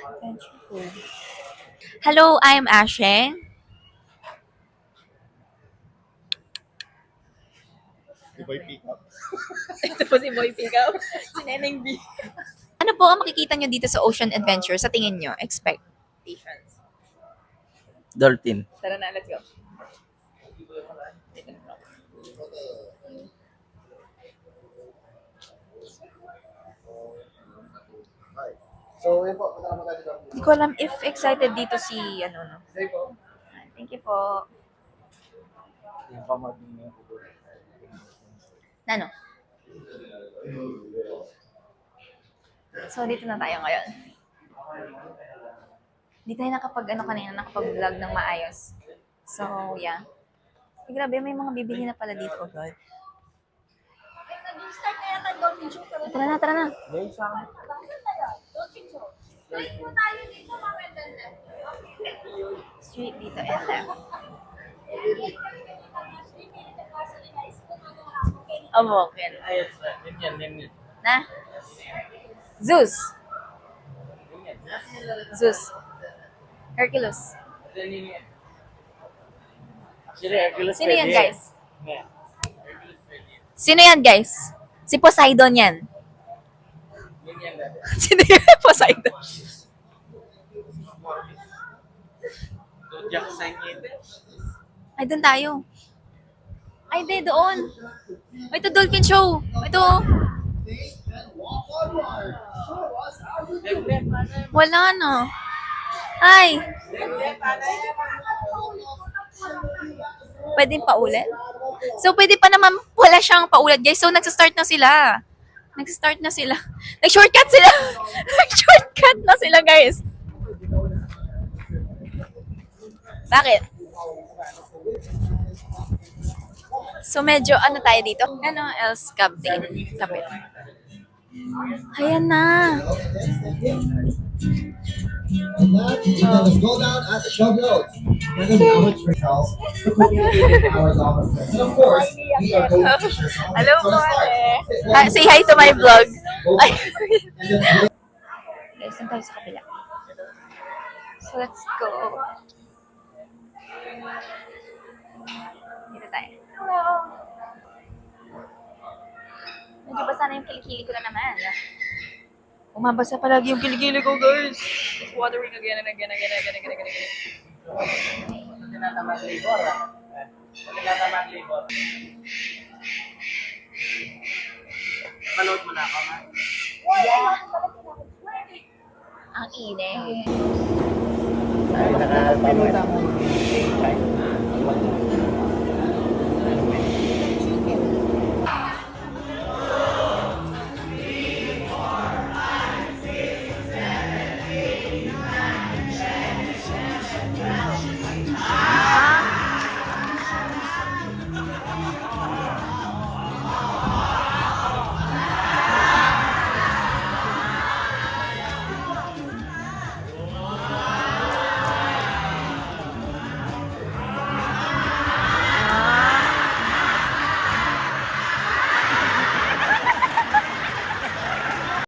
Adventure food. Hello, I'm Ashe. Boy pick up. Ito po si Boy Sigaw. Si Neneng B. Ano po ang makikita nyo dito sa Ocean Adventure sa tingin nyo? Expectations. Dolphin. Tara na, let's go. So, yun po. Punta naman tayo dito. Hindi ko alam if excited dito si, ano, no. Say po. Thank you po. Nano? So, dito na tayo ngayon. Hindi tayo nakapag-vlog ng maayos. So, yeah. Ay, grabe, may mga bibili na pala dito, oh God. Nag-start na yata Dolphin Show. Pero Tara na, tara na. Dolphin Show. Straight po tayo dito, Ma'am Edna. Street dito and left. Amokin. Na? Zeus. Zeus. Hercules. Sino yan, guys? Sino yan, guys? Si Poseidon yan. Sino yan, Poseidon? Ay, doon tayo. Ay, di, doon. Ay, ito, Dolphin Show. Ito. Wala na. Ay. Pwede paulit? So, pwede pa naman wala siyang paulit, guys. So, nagsa-start na sila. Nag-shortcut sila. Nag-shortcut na sila, guys. Bakit? So, medyo ano tayo dito? Ano else kapit? Ayan na. And that, you can just go down at the show notes. And then our trials. And of course, we are going to share some. Hello So po, let's start. ate. Say hi to my vlog. Ay. And then Guys, saan tayo sa kapila? So, let's go. Dito tayo. Hello. Medyo basa na yung kilikili ko na naman. Umabasa palagi yung kilikili ko, guys. It's watering again and again. Panood mo na ako, ma? Yeah. Ang init. Ay, nakapanood ako.